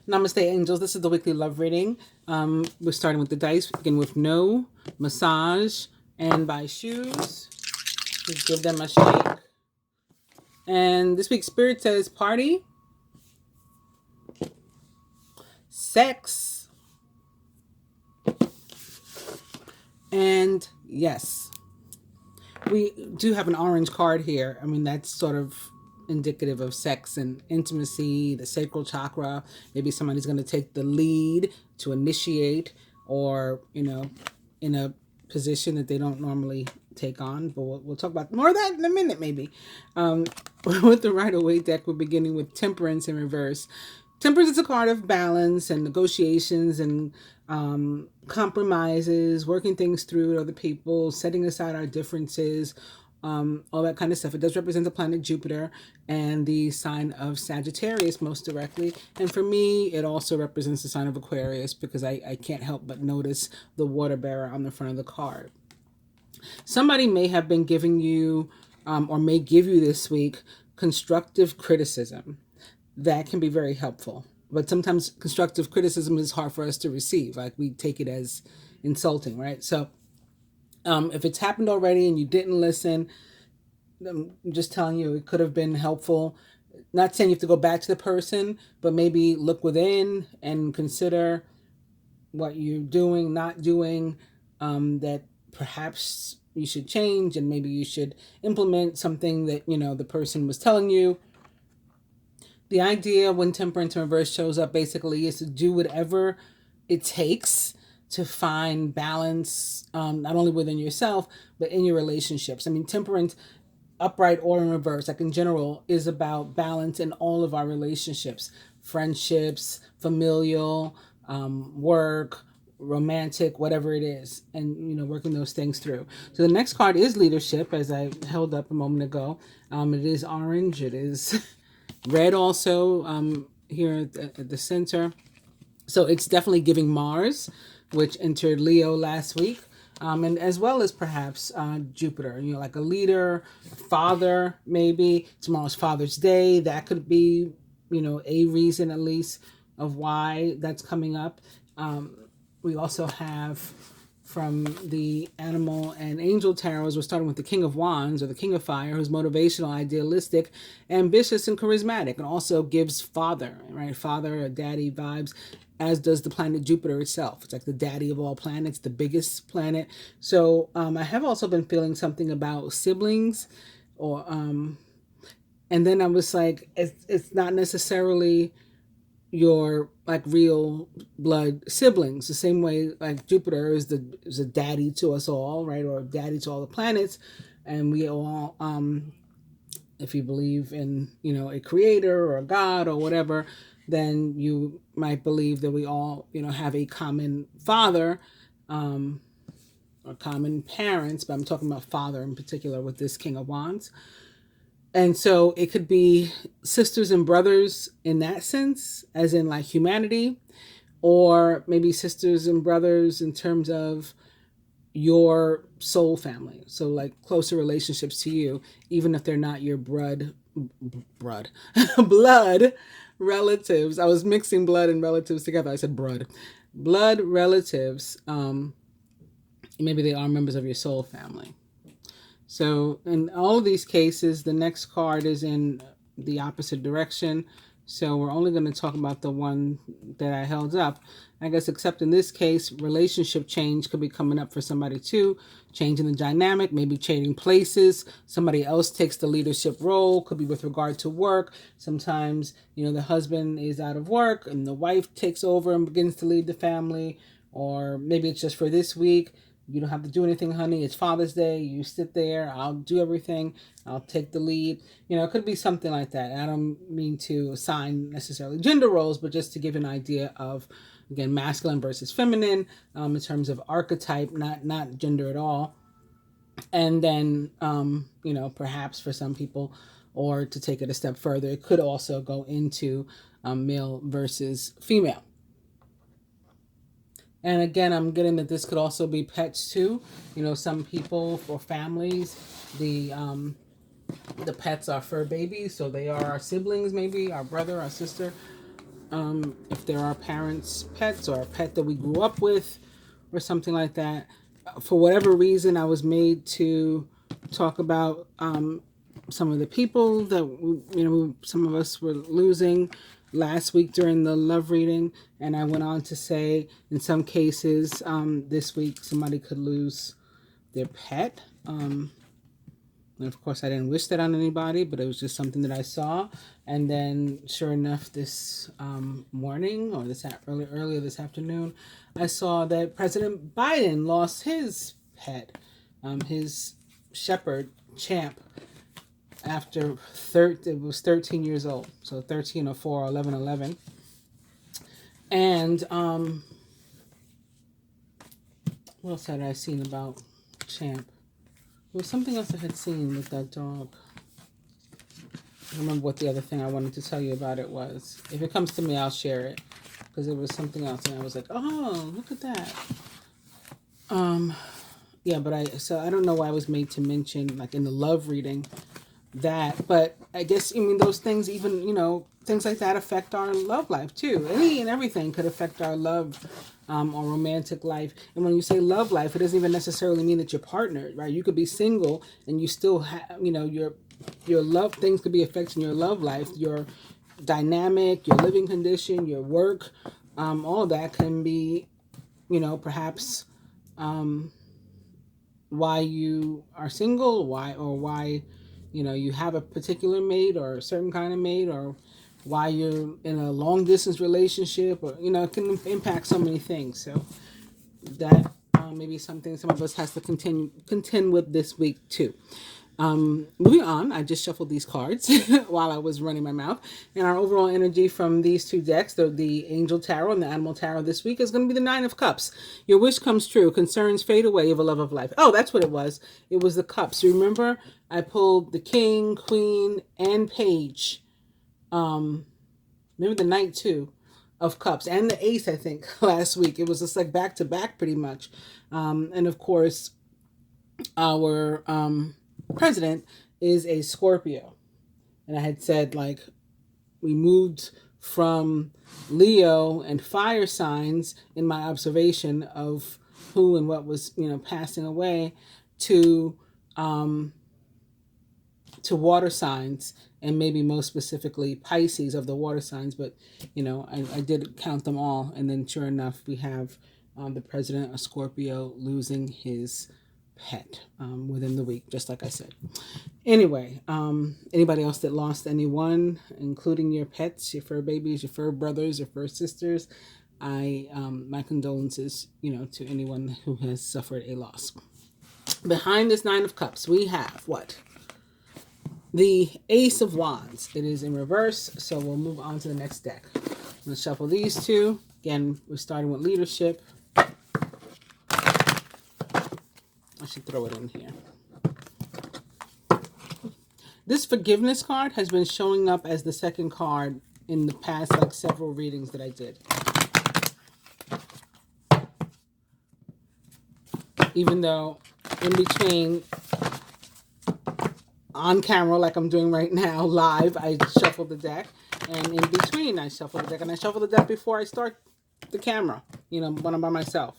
Namaste, angels. This is the weekly love reading. We're starting with the dice. We begin with no, massage, and buy shoes. Just give them a shake. And this week's spirit says party, sex, and yes. We do have an orange card here. I mean, that's sort of indicative of sex and intimacy, the sacral chakra. Maybe somebody's going to take the lead to initiate, or, you know, in a position that they don't normally take on. But we'll talk about more of that in a minute, maybe. With the Rider-Waite deck, we're beginning with Temperance in reverse. Temperance is a card of balance and negotiations and compromises, working things through with other people, setting aside our differences, all that kind of stuff. It does represent the planet Jupiter and the sign of Sagittarius most directly. And for me, it also represents the sign of Aquarius, because I can't help but notice the water bearer on the front of the card. Somebody may have been giving you, or may give you this week, constructive criticism. That can be very helpful. But sometimes constructive criticism is hard for us to receive. Like, we take it as insulting, right? So if it's happened already and you didn't listen, I'm just telling you, it could have been helpful. Not saying you have to go back to the person, but maybe look within and consider what you're doing, not doing, that perhaps you should change, and maybe you should implement something that, you know, the person was telling you. The idea when Temperance in reverse shows up basically is to do whatever it takes to find balance, not only within yourself, but in your relationships. I mean, Temperance, upright or in reverse, like in general, is about balance in all of our relationships, friendships, familial, work, romantic, whatever it is, and, you know, working those things through. So the next card is leadership, as I held up a moment ago. It is orange. It is red also, here at the center. So it's definitely giving Mars, which entered Leo last week, and as well as perhaps Jupiter, you know, like a leader, a father, maybe. Tomorrow's Father's Day. That could be, you know, a reason at least of why that's coming up. We also have from the animal and angel tarots, we're starting with the King of Wands, or the King of Fire, who's motivational, idealistic, ambitious, and charismatic, and also gives father, right? Father or daddy vibes, as does the planet Jupiter itself. It's like the daddy of all planets, the biggest planet. So I have also been feeling something about siblings, or and then I was like, it's not necessarily your like real blood siblings, the same way like Jupiter is a daddy to us all, right? Or a daddy to all the planets. And we all, if you believe in, you know, a creator or a god or whatever, then you might believe that we all, you know, have a common father, or common parents, but I'm talking about father in particular with this King of Wands. And so it could be sisters and brothers in that sense, as in like humanity, or maybe sisters and brothers in terms of your soul family. So like closer relationships to you, even if they're not your blood relatives. I was mixing blood and relatives together. I said blood relatives. Maybe they are members of your soul family. So in all of these cases, the next card is in the opposite direction. So we're only going to talk about the one that I held up. I guess except in this case, relationship change could be coming up for somebody too. Changing the dynamic, maybe trading places. Somebody else takes the leadership role. Could be with regard to work. Sometimes, you know, the husband is out of work and the wife takes over and begins to lead the family. Or maybe it's just for this week. You don't have to do anything, honey. It's Father's Day. You sit there. I'll do everything. I'll take the lead. You know, it could be something like that. I don't mean to assign necessarily gender roles, but just to give an idea of, again, masculine versus feminine, in terms of archetype, not gender at all. And then, you know, perhaps for some people, or to take it a step further, it could also go into male versus female. And again, I'm getting that this could also be pets too. You know, some people, for families, the pets are fur babies, so they are our siblings, maybe our brother, our sister. if there are parents' pets or a pet that we grew up with or something like that. For whatever reason, I was made to talk about some of the people that some of us were losing last week during the love reading, and I went on to say in some cases this week somebody could lose their pet. And of course, I didn't wish that on anybody, but it was just something that I saw. And then, sure enough, this morning or earlier this afternoon, I saw that President Biden lost his pet, his shepherd, Champ, after it was 13 years old. So 1304, 1111. And what else had I seen about Champ? There was something else I had seen with that dog. I don't remember what the other thing I wanted to tell you about it was. If it comes to me, I'll share it. Because it was something else, and I was like, oh, look at that. Yeah, but I don't know why I was made to mention, like in the love reading, that. But I guess, those things, even, things like that affect our love life too. Any and everything could affect our love or romantic life. And when you say love life, it doesn't even necessarily mean that you're partnered, right? You could be single and you still have, your love, things could be affecting your love life, your dynamic, your living condition, your work, all of that can be, perhaps why you are single, why you have a particular mate or a certain kind of mate, or why you're in a long distance relationship, or it can impact so many things. So that maybe something some of us has to contend with this week too. Moving on, I just shuffled these cards while I was running my mouth. And our overall energy from these two decks, the Angel Tarot and the Animal Tarot this week, is going to be the Nine of Cups. Your wish comes true. Concerns fade away. You have a love of life. Oh, that's what it was. It was the Cups. You remember? I pulled the King, Queen, and Page. Maybe the Knight too of Cups, and the Ace, I think, last week. It was just like back to back pretty much. And of course, our president is a Scorpio. And I had said, like, we moved from Leo and fire signs in my observation of who and what was, passing away to water signs, and maybe most specifically Pisces of the water signs. But, I did count them all. And then sure enough, we have the president of Scorpio losing his pet within the week, just like I said. Anyway, anybody else that lost anyone, including your pets, your fur babies, your fur brothers, your fur sisters, my condolences, to anyone who has suffered a loss. Behind this Nine of Cups, we have what? The Ace of Wands. It is in reverse, so we'll move on to the next deck. I'm going to shuffle these two. Again, we're starting with leadership. I should throw it in here. This forgiveness card has been showing up as the second card in the past, like, several readings that I did. Even though in between, on camera, like I'm doing right now, live, I shuffle the deck. And in between, I shuffle the deck. And I shuffle the deck before I start the camera, when I'm by myself.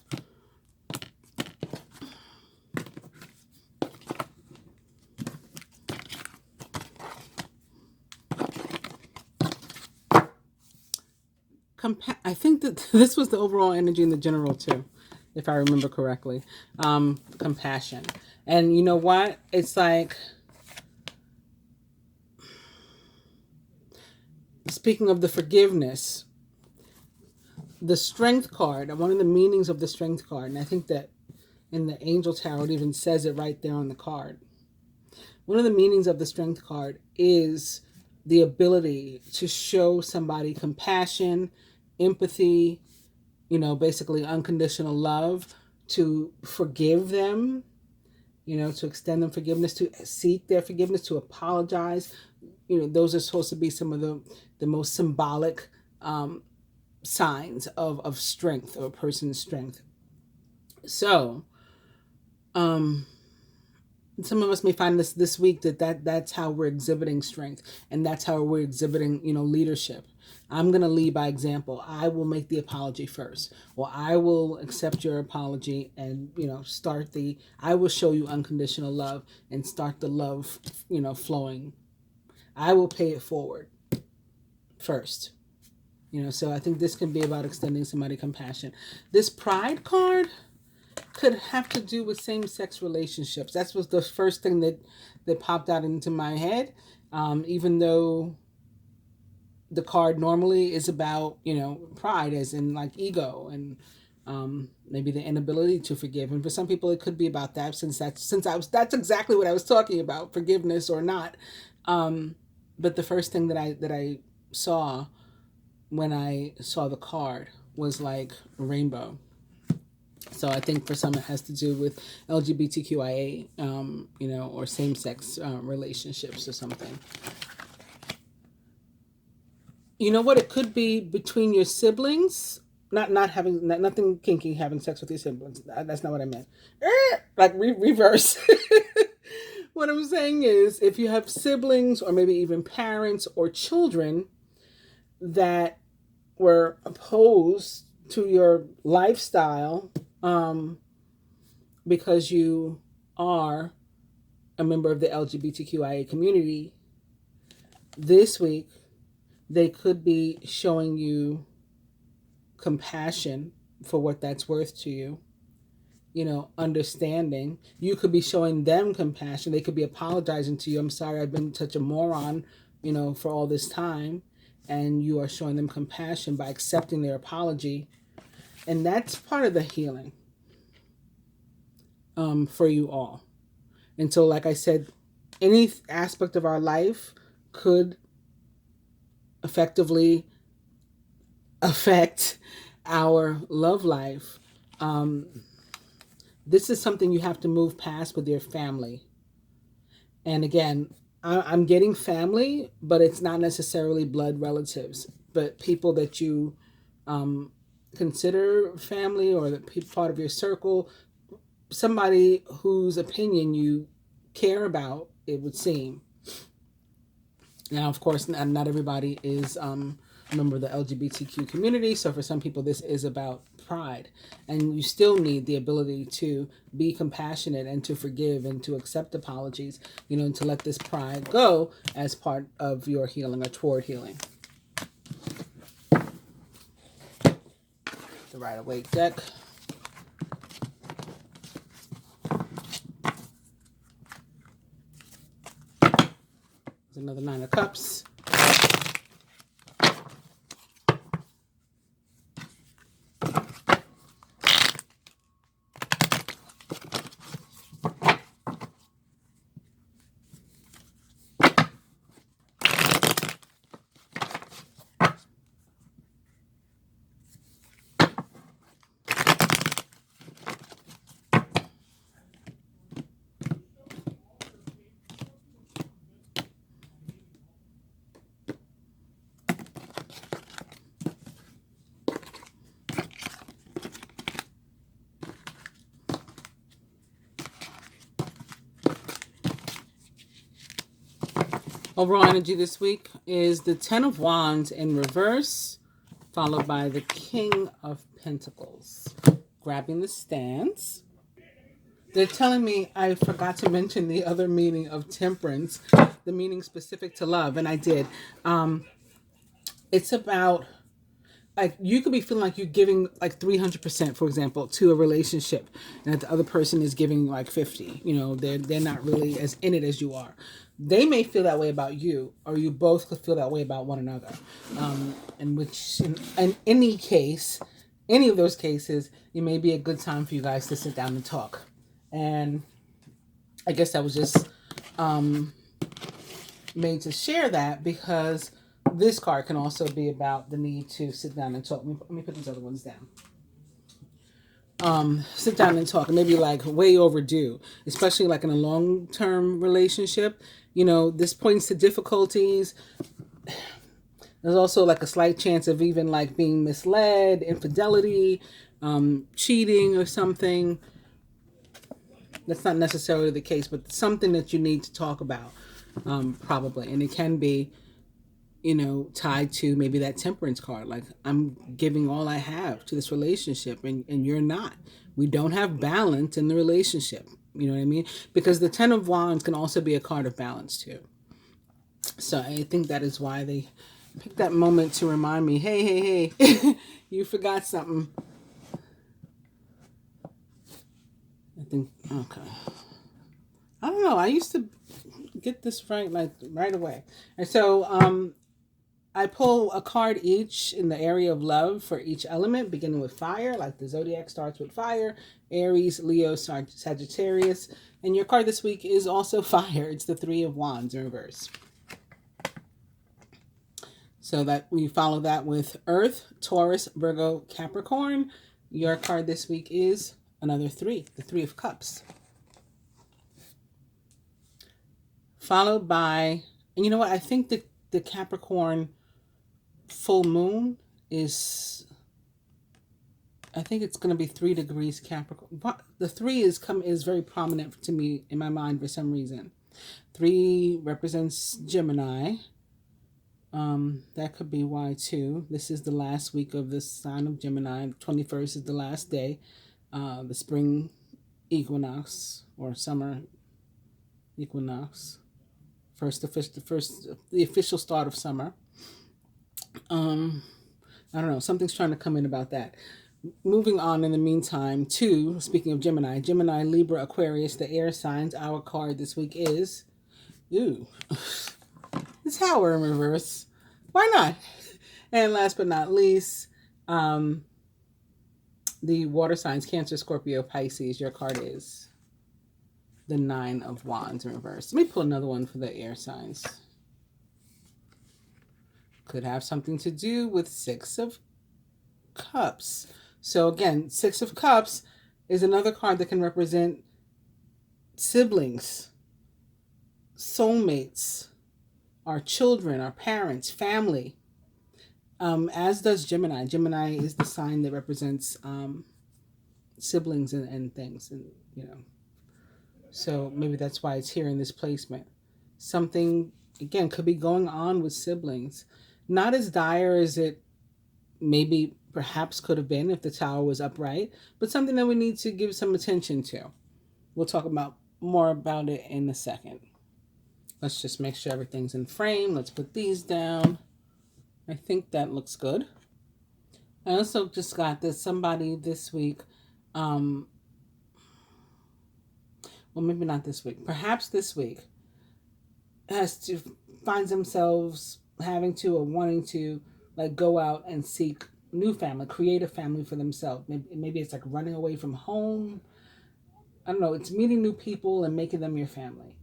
I think that this was the overall energy in the general too, if I remember correctly. Compassion. And you know what? It's like, speaking of the forgiveness, the Strength card, one of the meanings of the Strength card, and I think that in the Angel Tarot, it even says it right there on the card. One of the meanings of the Strength card is the ability to show somebody compassion, empathy, basically unconditional love, to forgive them, to extend them forgiveness, to seek their forgiveness, to apologize. Those are supposed to be some of the most symbolic signs of strength, of a person's strength. So, some of us may find this week that's how we're exhibiting strength, and that's how we're exhibiting, leadership. I'm going to lead by example. I will make the apology first, or I will accept your apology and, I will show you unconditional love and start the love, flowing. I will pay it forward first. So I think this can be about extending somebody compassion. This pride card could have to do with same-sex relationships. That was the first thing that popped out into my head, even though the card normally is about, pride, as in like ego and maybe the inability to forgive. And for some people, it could be about that, that's exactly what I was talking about, forgiveness or not. But the first thing that I saw when I saw the card was like a rainbow. So I think for some it has to do with LGBTQIA, or same-sex relationships or something. You know what? It could be between your siblings. Nothing kinky, having sex with your siblings. That's not what I meant. Like reverse. What I'm saying is, if you have siblings or maybe even parents or children that were opposed to your lifestyle, because you are a member of the LGBTQIA community, this week they could be showing you compassion for what that's worth to you, understanding. You could be showing them compassion. They could be apologizing to you. I'm sorry I've been such a moron, for all this time. And you are showing them compassion by accepting their apology. And that's part of the healing for you all. And so, like I said, any aspect of our life could effectively affect our love life. This is something you have to move past with your family. And again, I'm getting family, but it's not necessarily blood relatives, but people that you consider family, or that part of your circle, somebody whose opinion you care about, it would seem. Now, of course, not everybody is a member of the LGBTQ community, so for some people this is about pride. And you still need the ability to be compassionate and to forgive and to accept apologies, and to let this pride go as part of your healing or toward healing. The Rider-Waite deck. There's another Nine of Cups. Overall energy this week is the Ten of Wands in reverse, followed by the King of Pentacles. Grabbing the stance. They're telling me I forgot to mention the other meaning of temperance, the meaning specific to love, and I did. It's about, like, you could be feeling like you're giving like 300%, for example, to a relationship, and that the other person is giving like 50. They're not really as in it as you are. They may feel that way about you, or you both could feel that way about one another. In any case, any of those cases, it may be a good time for you guys to sit down and talk. And I guess I was just made to share that because this card can also be about the need to sit down and talk. Let me put these other ones down. Sit down and talk, maybe like way overdue, especially like in a long-term relationship. This points to difficulties. There's also like a slight chance of even like being misled, infidelity, cheating or something. That's not necessarily the case, but something that you need to talk about, probably. And it can be, tied to maybe that temperance card. Like, I'm giving all I have to this relationship, and you're not. We don't have balance in the relationship. You know what I mean? Because the Ten of Wands can also be a card of balance too. So I think that is why they picked that moment to remind me, hey, you forgot something. I think, okay. I don't know. I used to get this right away. And so I pull a card each in the area of love for each element, beginning with fire, like the zodiac starts with fire, Aries, Leo, Sagittarius. And your card this week is also fire. It's the Three of Wands in reverse. So that we follow that with Earth, Taurus, Virgo, Capricorn. Your card this week is another three, the Three of Cups. Followed by, and you know what? I think the Capricorn full moon is, I think it's going to be 3 degrees Capricorn. The 3 is very prominent to me in my mind for some reason. 3 represents Gemini. That could be why too. This is the last week of the sign of Gemini. 21st is the last day. The spring equinox or summer equinox. The official start of summer. I don't know. Something's trying to come in about that. Moving on in the meantime to, speaking of Gemini, Libra, Aquarius, the air signs. Our card this week is, the Tower in reverse. Why not? And last but not least, the water signs, Cancer, Scorpio, Pisces. Your card is the Nine of Wands in reverse. Let me pull another one for the air signs. Could have something to do with Six of Cups. So again, Six of Cups is another card that can represent siblings, soulmates, our children, our parents, family, as does Gemini. Gemini is the sign that represents siblings and things, and so maybe that's why it's here in this placement. Something, again, could be going on with siblings. Not as dire as it maybe perhaps could have been if the tower was upright, but something that we need to give some attention to. We'll talk more about it in a second. Let's just make sure everything's in frame. Let's put these down. I think that looks good. I also just got this, somebody this week, well, maybe not this week, perhaps this week, finds themselves having to or wanting to go out and seek new family, create a family for themselves. Maybe it's like running away from home. I don't know. It's meeting new people and making them your family.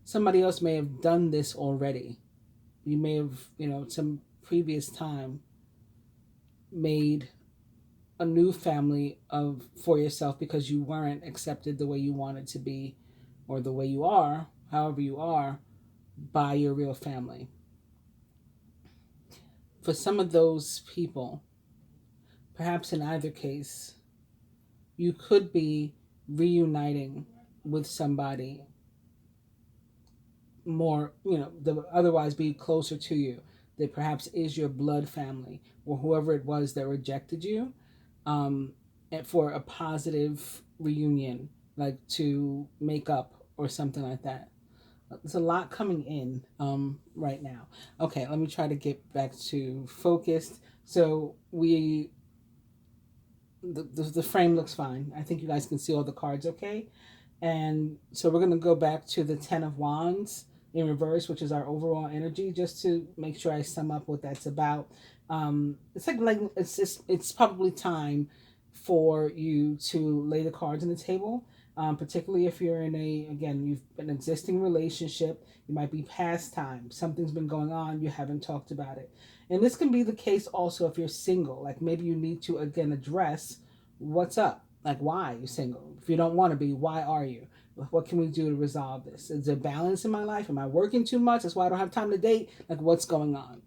Somebody else may have done this already. You may have, some previous time made a new family for yourself because you weren't accepted the way you wanted to be, or the way you are, however you are, by your real family. For some of those people, perhaps in either case, you could be reuniting with somebody more, that would otherwise be closer to you, that perhaps is your blood family, or whoever it was that rejected you, and for a positive reunion, like to make up or something like that. There's a lot coming in right now. Okay, let me try to get back to focused. So the frame looks fine. I think you guys can see all the cards okay. And so we're going to go back to the Ten of Wands in reverse, which is our overall energy, just to make sure I sum up what that's about. It's probably time for you to lay the cards on the table, particularly if you're in you've been an existing relationship. You might be past time. Something's been going on. You haven't talked about it. And this can be the case also if you're single. Like maybe you need to, again, address what's up. Like, why are you single? If you don't want to be, why are you? What can we do to resolve this? Is there balance in my life? Am I working too much? That's why I don't have time to date. Like, what's going on?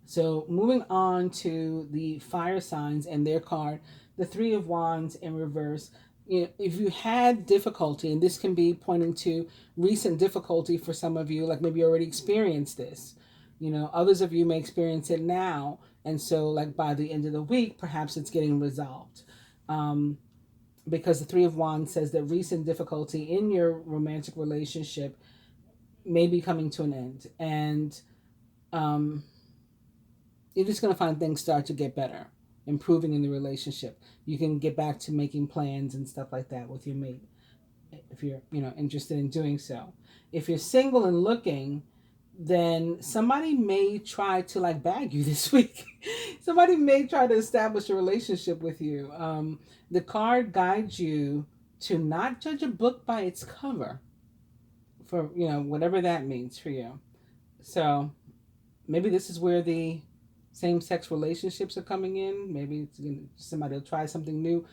So moving on to the fire signs and their card, the Three of Wands in reverse. You know, if you had difficulty, and this can be pointing to recent difficulty for some of you, like maybe you already experienced this. You know, others of you may experience it now, and so like by the end of the week, perhaps it's getting resolved. Because the Three of Wands says that recent difficulty in your romantic relationship may be coming to an end, and um, you're just going to find things start to get better, improving in the relationship. You can get back to making plans and stuff like that with your mate if you're, you know, interested in doing so. If you're single and looking, then somebody may try to like bag you this week. Somebody may try to establish a relationship with you. The card guides you to not judge a book by its cover, for, you know, whatever that means for you. So maybe this is where the same-sex relationships are coming in. Maybe it's, you know, somebody will try something new.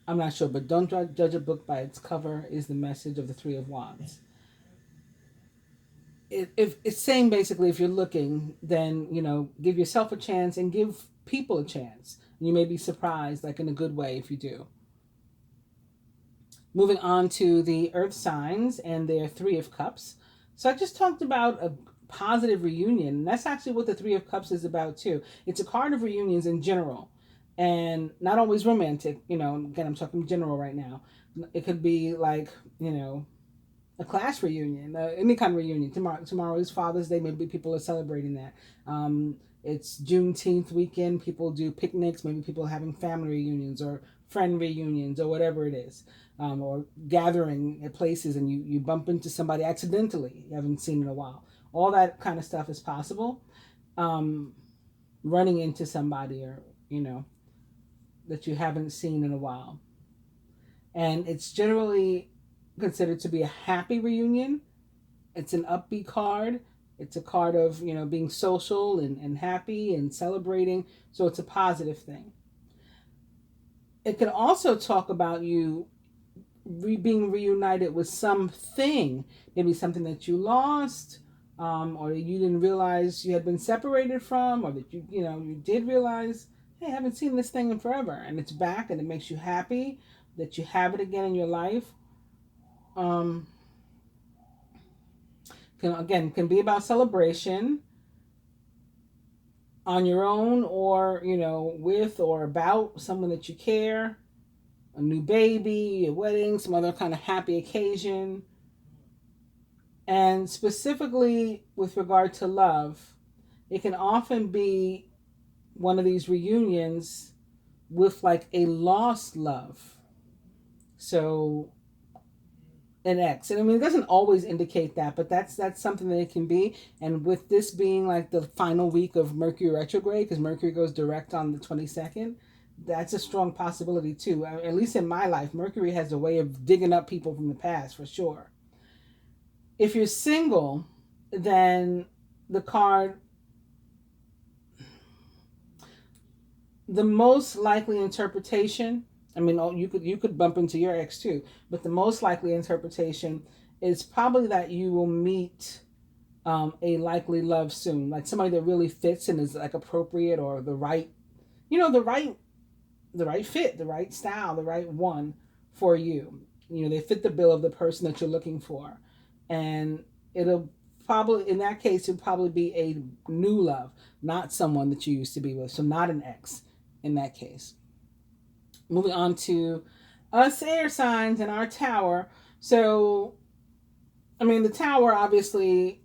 I'm not sure, but don't judge a book by its cover is the message of the Three of Wands. If it's saying basically, if you're looking, then, you know, give yourself a chance and give people a chance. You may be surprised, like in a good way, if you do. Moving on to the earth signs and their Three of Cups. So I just talked about a positive reunion. And that's actually what the Three of Cups is about too. It's a card of reunions in general, and not always romantic. You know, again, I'm talking general right now. It could be like, you know, a class reunion, any kind of reunion. Tomorrow is Father's Day. Maybe people are celebrating that. It's Juneteenth weekend. People do picnics. Maybe people are having family reunions or friend reunions or whatever it is. Or gathering at places, and you bump into somebody accidentally you haven't seen in a while. All that kind of stuff is possible. Running into somebody, or, you know, that you haven't seen in a while. And it's generally considered to be a happy reunion. It's an upbeat card. It's a card of, you know, being social and happy and celebrating. So it's a positive thing. It can also talk about you being reunited with something, maybe something that you lost, or you didn't realize you had been separated from, or that you know, you did realize, hey, I haven't seen this thing in forever, and it's back, and it makes you happy that you have it again in your life. Can be about celebration on your own, or, you know, with or about someone that you care, a new baby, a wedding, some other kind of happy occasion. And specifically with regard to love, it can often be one of these reunions with like a lost love. So an ex. And I mean, it doesn't always indicate that, but that's something that it can be. And with this being like the final week of Mercury retrograde, because Mercury goes direct on the 22nd, that's a strong possibility too. At least in my life, Mercury has a way of digging up people from the past for sure. If you're single, then the card, the most likely interpretation, I mean, you could bump into your ex too, but the most likely interpretation is probably that you will meet a likely love soon, like somebody that really fits and is like appropriate, or the right, you know, the right fit, the right style, the right one for you. You know, they fit the bill of the person that you're looking for. And it'll probably, in that case, it'll probably be a new love, not someone that you used to be with. So not an ex in that case. Moving on to us air signs and our tower. So, I mean, the tower obviously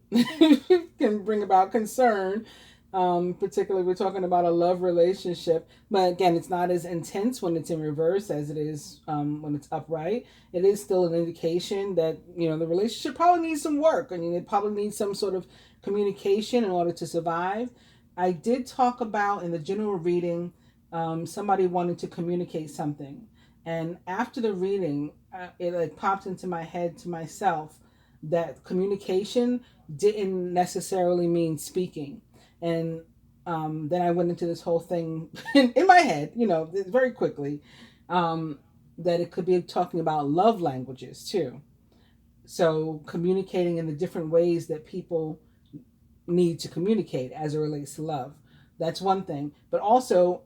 can bring about concern. Particularly, we're talking about a love relationship, but again, it's not as intense when it's in reverse as it is when it's upright. It is still an indication that, you know, the relationship probably needs some work. I mean, it probably needs some sort of communication in order to survive. I did talk about in the general reading, somebody wanted to communicate something, and after the reading, it like popped into my head to myself that communication didn't necessarily mean speaking. And then I went into this whole thing in my head, you know, very quickly, that it could be talking about love languages too. So communicating in the different ways that people need to communicate as it relates to love. That's one thing. But also,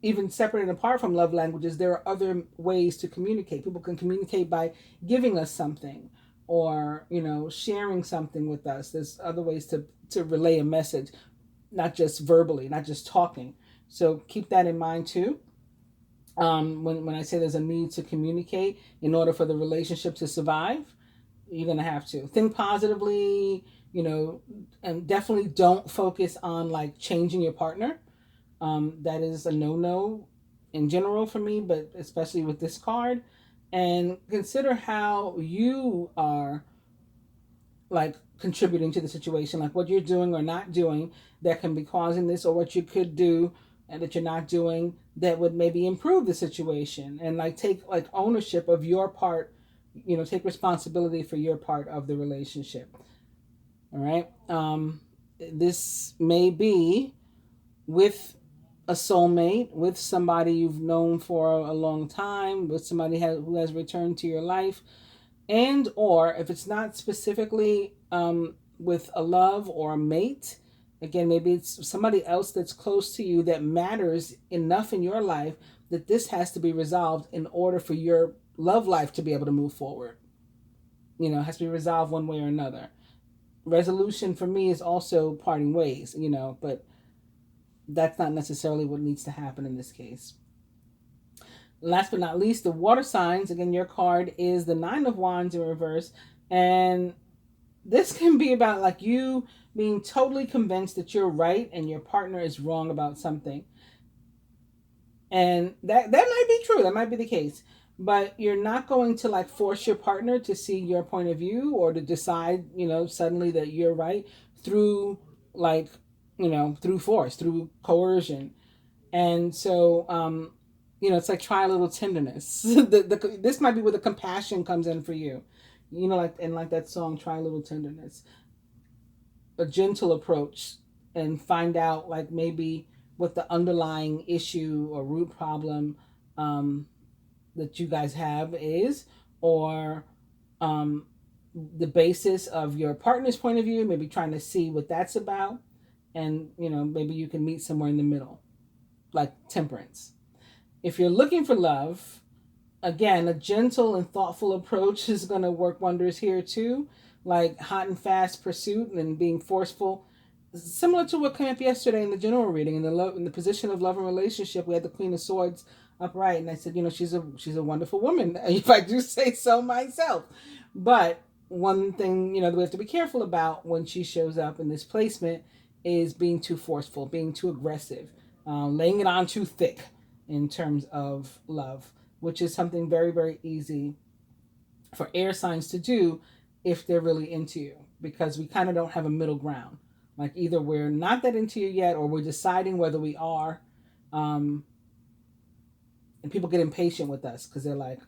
even separate and apart from love languages, there are other ways to communicate. People can communicate by giving us something, or sharing something with us. There's other ways to relay a message, not just verbally, not just talking. So keep that in mind too. When I say there's a need to communicate in order for the relationship to survive, you're gonna have to think positively, and definitely don't focus on like changing your partner. That is a no in general for me, but especially with this card. And consider how you are like contributing to the situation, like what you're doing or not doing that can be causing this, or what you could do and that you're not doing that would maybe improve the situation, and like take like ownership of your part, take responsibility for your part of the relationship. All right. This may be with a soulmate, with somebody you've known for a long time, with somebody who has returned to your life, and or if it's not specifically with a love or a mate, again, maybe it's somebody else that's close to you that matters enough in your life that this has to be resolved in order for your love life to be able to move forward. It has to be resolved one way or another. Resolution for me is also parting ways, but that's not necessarily what needs to happen in this case. Last but not least, the water signs. Again, your card is the Nine of Wands in reverse. And this can be about like you being totally convinced that you're right and your partner is wrong about something. And that might be true. That might be the case. But you're not going to like force your partner to see your point of view or to decide, suddenly that you're right through like, through force, through coercion. And so, it's like try a little tenderness. This might be where the compassion comes in for you. Like that song, Try a Little Tenderness. A gentle approach, and find out like maybe what the underlying issue or root problem that you guys have is, or the basis of your partner's point of view, maybe trying to see what that's about. And, maybe you can meet somewhere in the middle, like temperance. If you're looking for love, again, a gentle and thoughtful approach is going to work wonders here too. Like hot and fast pursuit and being forceful. Similar to what came up yesterday in the general reading, in the position of love and relationship, we had the Queen of Swords upright, and I said, she's a wonderful woman, if I do say so myself. But one thing, that we have to be careful about when she shows up in this placement is being too forceful, being too aggressive, laying it on too thick in terms of love, which is something very, very easy for air signs to do if they're really into you, because we kind of don't have a middle ground. Like either we're not that into you yet, or we're deciding whether we are. And people get impatient with us because they're like,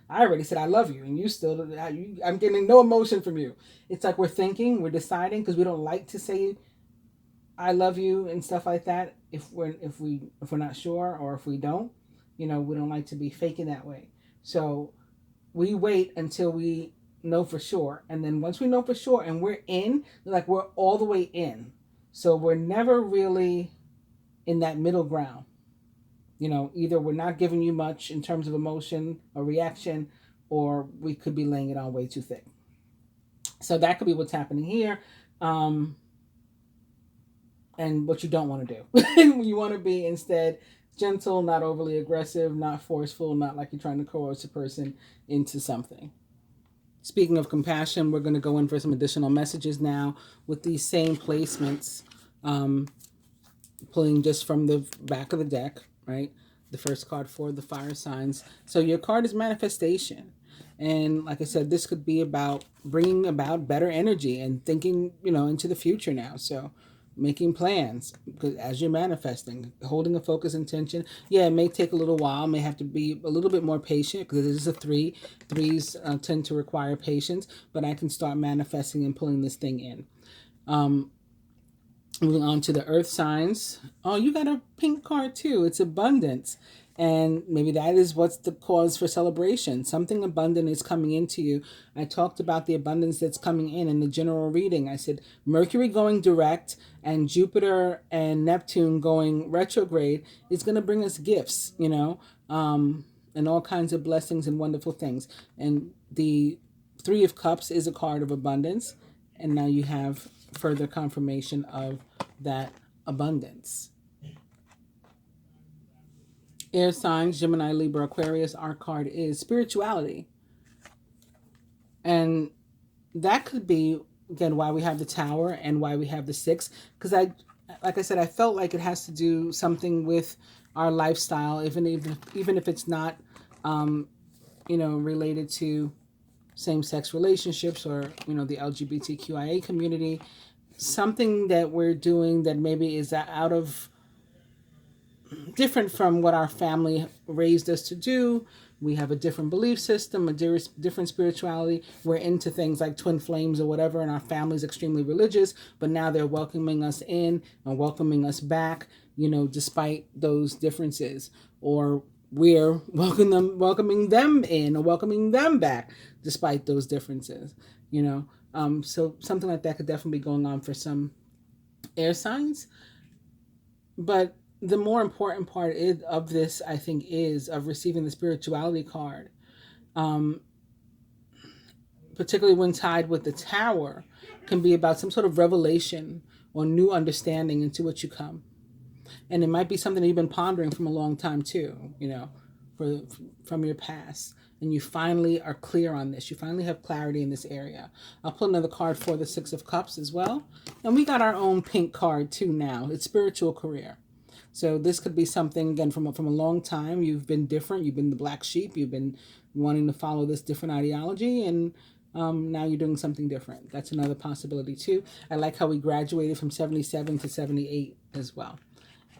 I already said I love you, and you still, I'm getting no emotion from you. It's like we're thinking, we're deciding, because we don't like to say I love you and stuff like that if we're not sure, or if we don't, we don't like to be faking that way. So we wait until we know for sure, and then once we know for sure and we're in, like we're all the way in. So we're never really in that middle ground. Either we're not giving you much in terms of emotion or reaction, or we could be laying it on way too thick. So that could be what's happening here. And what you don't want to do. You want to be instead gentle, not overly aggressive, not forceful, not like you're trying to coerce a person into something. Speaking of compassion, we're going to go in for some additional messages now with these same placements, pulling just from the back of the deck, right? The first card for the fire signs. So your card is manifestation. And like I said, this could be about bringing about better energy and thinking, into the future now. So making plans, because as you're manifesting, holding a focus intention. Yeah, it may take a little while, may have to be a little bit more patient, because it is a 3. 3s tend to require patience, but I can start manifesting and pulling this thing in. Moving on to the earth signs. Oh, you got a pink card too. It's abundance. And maybe that is what's the cause for celebration. Something abundant is coming into you. I talked about the abundance that's coming in the general reading. I said Mercury going direct and Jupiter and Neptune going retrograde is going to bring us gifts, and all kinds of blessings and wonderful things. And the Three of Cups is a card of abundance. And now you have further confirmation of that abundance. Air signs, Gemini, Libra, Aquarius, our card is spirituality. And that could be, again, why we have the Tower and why we have the Six. Because like I said, I felt like it has to do something with our lifestyle, even if it's not, related to same-sex relationships or, the LGBTQIA community. Something that we're doing that maybe is out of different from what our family raised us to do. We have a different belief system, a different spirituality. We're into things like twin flames or whatever, and our family's extremely religious, but now they're welcoming us in and welcoming us back, despite those differences. Or we're welcoming them in or welcoming them back despite those differences, So something like that could definitely be going on for some air signs. But the more important part of this, I think, is of receiving the spirituality card, particularly when tied with the Tower, can be about some sort of revelation or new understanding into what you come. And it might be something that you've been pondering from a long time too, from your past. And you finally are clear on this. You finally have clarity in this area. I'll pull another card for the Six of Cups as well. And we got our own pink card too now. It's spiritual career. So this could be something, again, from a long time. You've been different. You've been the black sheep. You've been wanting to follow this different ideology. And now you're doing something different. That's another possibility too. I like how we graduated from 77 to 78 as well,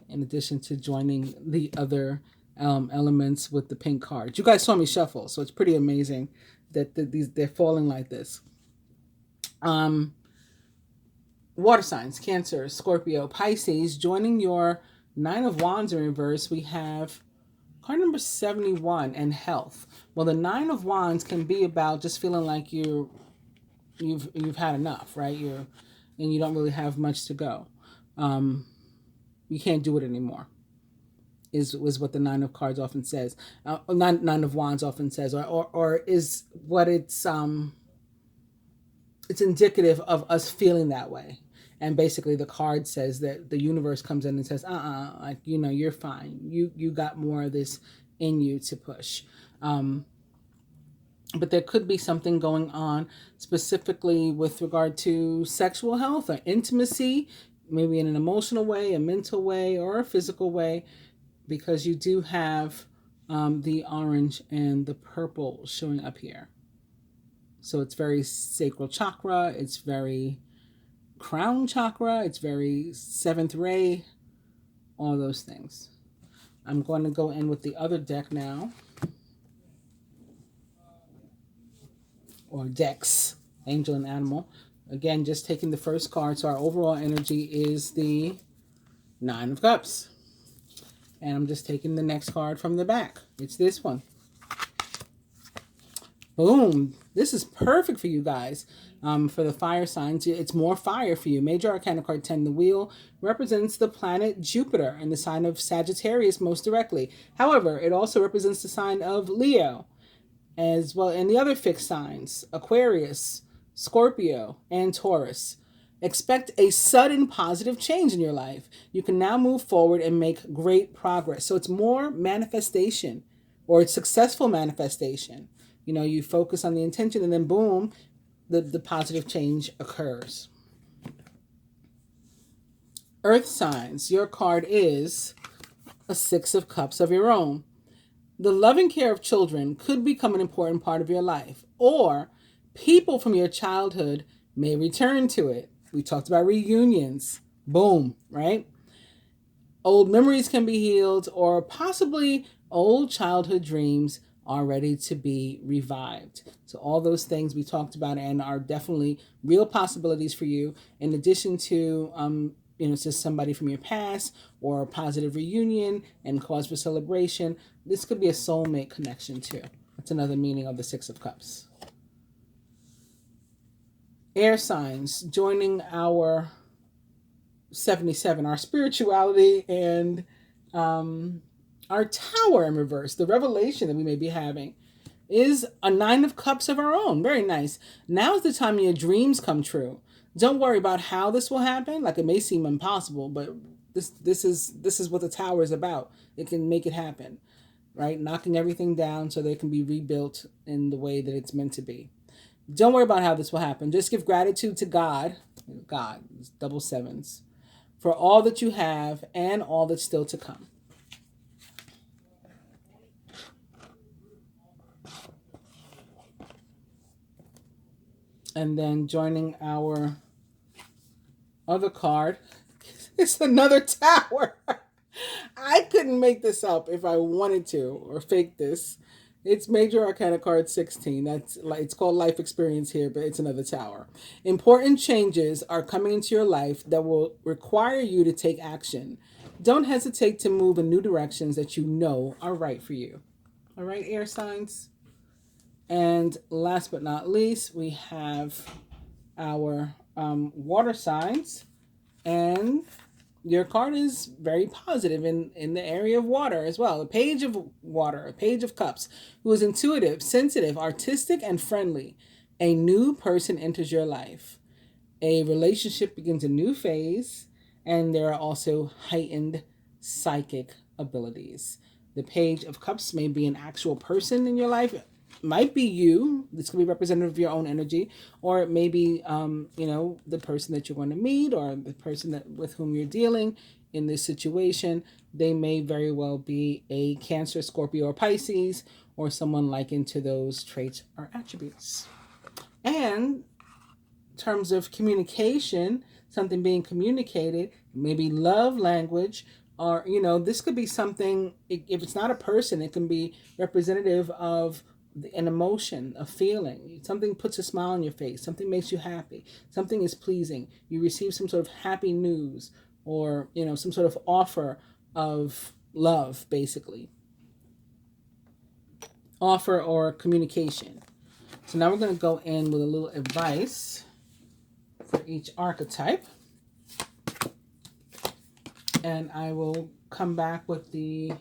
in addition to joining the other elements with the pink cards. You guys saw me shuffle, so it's pretty amazing that they're falling like this. Water signs, Cancer, Scorpio, Pisces, joining your Nine of Wands in reverse, we have card number 71 and health. Well, the Nine of Wands can be about just feeling like you've had enough, right? And you don't really have much to go. You can't do it anymore. Is what the Nine of Cards often says. Nine of Wands often says, or is what it's indicative of us feeling that way. And basically the card says that the universe comes in and says, you're fine. You got more of this in you to push. But there could be something going on specifically with regard to sexual health or intimacy, maybe in an emotional way, a mental way, or a physical way, because you do have the orange and the purple showing up here. So it's very sacral chakra. It's very crown chakra. It's very seventh ray. All those things. I'm going to go in with the other deck now. Or decks, angel and animal. Again, just taking the first card. So our overall energy is the Nine of Cups. And I'm just taking the next card from the back. It's this one. Boom. This is perfect for you guys. For the fire signs, it's more fire for you. Major Arcana card 10, the wheel, represents the planet Jupiter and the sign of Sagittarius most directly. However, it also represents the sign of Leo, as well, and the other fixed signs, Aquarius, Scorpio, and Taurus. Expect a sudden positive change in your life. You can now move forward and make great progress. So it's more manifestation, or it's successful manifestation. You focus on the intention and then boom, the positive change occurs. Earth signs, your card is a Six of Cups of your own. The loving care of children could become an important part of your life, or people from your childhood may return to it. We talked about reunions. Boom, right? Old memories can be healed, or possibly old childhood dreams are ready to be revived. So all those things we talked about and are definitely real possibilities for you, in addition to it's just somebody from your past or a positive reunion and cause for celebration. This could be a soulmate connection too. That's another meaning of the Six of Cups. Air signs joining our 77, our spirituality, and our Tower in reverse. The revelation that we may be having is a Nine of Cups of our own. Very nice. Now is the time your dreams come true. Don't worry about how this will happen. Like, it may seem impossible, but this is what the Tower is about. It can make it happen, right? Knocking everything down so that it can be rebuilt in the way that it's meant to be. Don't worry about how this will happen. Just give gratitude to God. God, double sevens, for all that you have and all that's still to come. And then joining our other card, it's another Tower. I couldn't make this up if I wanted to or fake this. It's Major Arcana card 16. It's called Life Experience here, but it's another Tower. Important changes are coming into your life that will require you to take action. Don't hesitate to move in new directions that you know are right for you. All right, air signs. And last but not least, we have our water signs. And your card is very positive in the area of water as well. A page of water, a page of cups, who is intuitive, sensitive, artistic, and friendly. A new person enters your life. A relationship begins a new phase, and there are also heightened psychic abilities. The page of cups may be an actual person in your life. It might be you. This could be representative of your own energy, or it may be, the person that you're going to meet, or the person with whom you're dealing in this situation. They may very well be a Cancer, Scorpio, or Pisces, or someone likened to those traits or attributes. And in terms of communication, something being communicated, maybe love language, or, this could be something, if it's not a person, it can be representative of an emotion, a feeling. Something puts a smile on your face. Something makes you happy. Something is pleasing. You receive some sort of happy news, or, some sort of offer of love, basically. Offer or communication. So now we're going to go in with a little advice for each archetype. And I will come back with the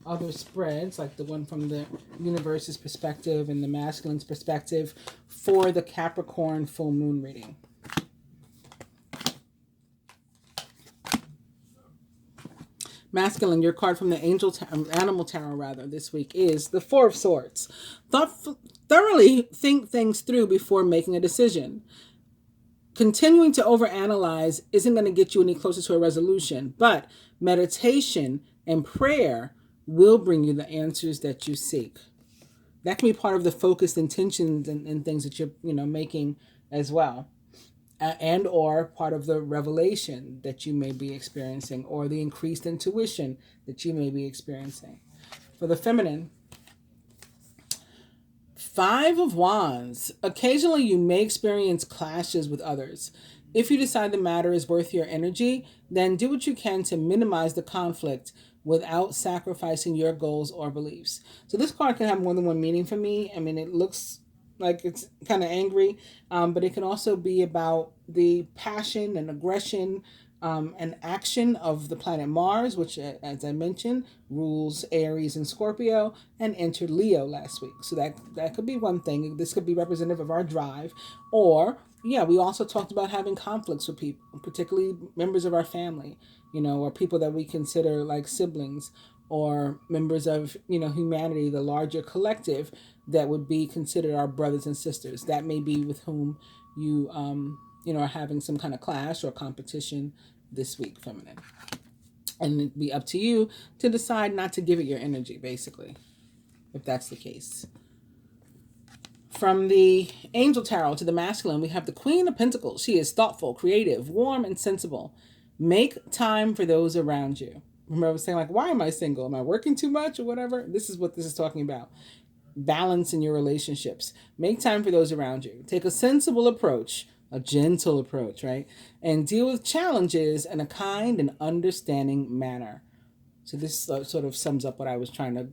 other spreads, like the one from the universe's perspective and the masculine's perspective, for the Capricorn full moon reading. Masculine, your card from the Animal Tarot this week is the Four of Swords. Thoroughly think things through before making a decision. Continuing to overanalyze isn't going to get you any closer to a resolution, but meditation and prayer will bring you the answers that you seek. That can be part of the focused intentions and things that you're, making as well. And or part of the revelation that you may be experiencing, or the increased intuition that you may be experiencing. For the feminine, Five of Wands. Occasionally you may experience clashes with others. If you decide the matter is worth your energy, then do what you can to minimize the conflict without sacrificing your goals or beliefs. So this card can have more than one meaning for me. I mean, it looks like it's kind of angry, but it can also be about the passion and aggression and action of the planet Mars, which, as I mentioned, rules Aries and Scorpio and entered Leo last week. So that could be one thing. This could be representative of our drive. Or, we also talked about having conflicts with people, particularly members of our family, or people that we consider like siblings, or members of, humanity, the larger collective that would be considered our brothers and sisters. That may be with whom you, are having some kind of clash or competition this week, feminine. And it'd be up to you to decide not to give it your energy, basically, if that's the case. From the Angel Tarot to the masculine, we have the Queen of Pentacles. She is thoughtful, creative, warm, and sensible. Make time for those around you. Remember I was saying, like, why am I single? Am I working too much or whatever? This is what this is talking about. Balance in your relationships. Make time for those around you. Take a sensible approach a gentle approach, right? And deal with challenges in a kind and understanding manner. So this sort of sums up what I was trying to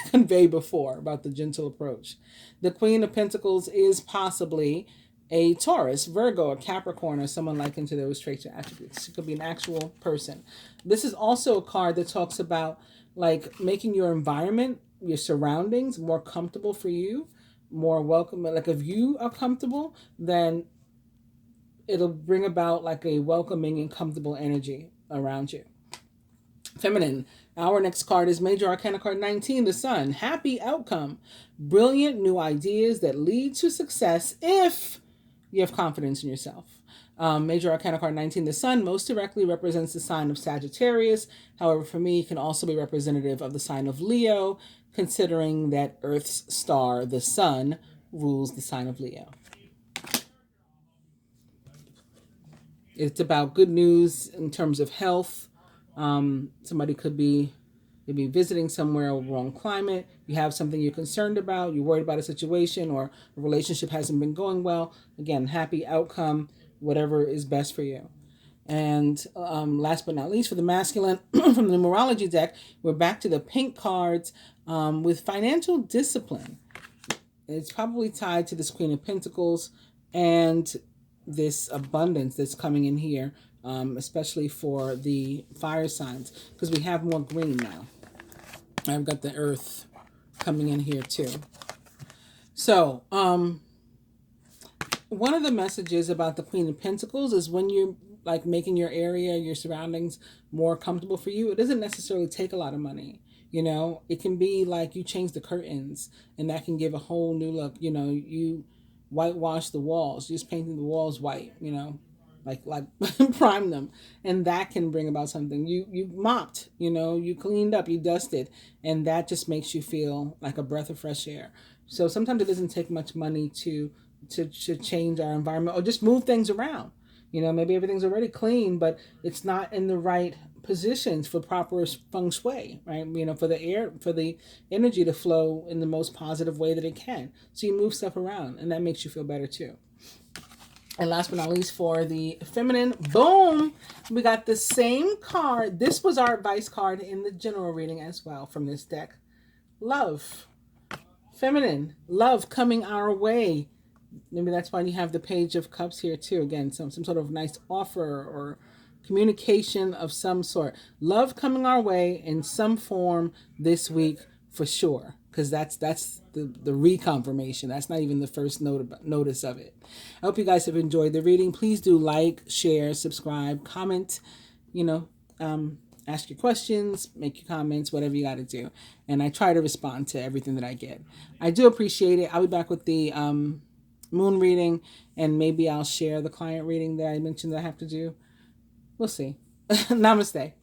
convey before about the gentle approach. The Queen of Pentacles is possibly a Taurus, Virgo, a Capricorn, or someone like into those traits or attributes. It could be an actual person. This is also a card that talks about like making your environment, your surroundings more comfortable for you, more welcome. Like if you are comfortable, then it'll bring about like a welcoming and comfortable energy around you. Feminine. Our next card is Major Arcana card 19, the Sun. Happy outcome. Brilliant new ideas that lead to success if you have confidence in yourself. Major Arcana card 19, the Sun, most directly represents the sign of Sagittarius. However, for me, it can also be representative of the sign of Leo, considering that Earth's star, the Sun, rules the sign of Leo. It's about good news in terms of health. Somebody could be maybe visiting somewhere with wrong climate. You have something you're concerned about. You're worried about a situation or a relationship hasn't been going well. Again, happy outcome, whatever is best for you. And last but not least, for the masculine, from the numerology deck, we're back to the pink cards with financial discipline. It's probably tied to this Queen of Pentacles and this abundance that's coming in here, especially for the fire signs, because we have more green now. I've got the earth coming in here too. So, one of the messages about the Queen of Pentacles is when you're like making your area, your surroundings more comfortable for you, it doesn't necessarily take a lot of money. You know, it can be like you change the curtains and that can give a whole new look. You know, you whitewash the walls, just painting the walls white, you know, like prime them, and that can bring about something. You mopped, you know, you cleaned up, you dusted, and that just makes you feel like a breath of fresh air. So sometimes it doesn't take much money to change our environment or just move things around. You know, maybe everything's already clean, but it's not in the right positions for proper feng shui, right? You know, for the energy to flow in the most positive way that it can. So you move stuff around, and that makes you feel better too. And last but not least, for the feminine, boom, we got the same card. This was our advice card in the general reading as well from this deck. Love. Feminine. Love coming our way. Maybe that's why you have the Page of Cups here too. Again, some sort of nice offer or communication of some sort. Love coming our way in some form this week for sure. Because that's the reconfirmation. That's not even the first notice of it. I hope you guys have enjoyed the reading. Please do like, share, subscribe, comment, you know, ask your questions, make your comments, whatever you got to do. And I try to respond to everything that I get. I do appreciate it. I'll be back with the moon reading, and maybe I'll share the client reading that I mentioned that I have to do. We'll see. Namaste.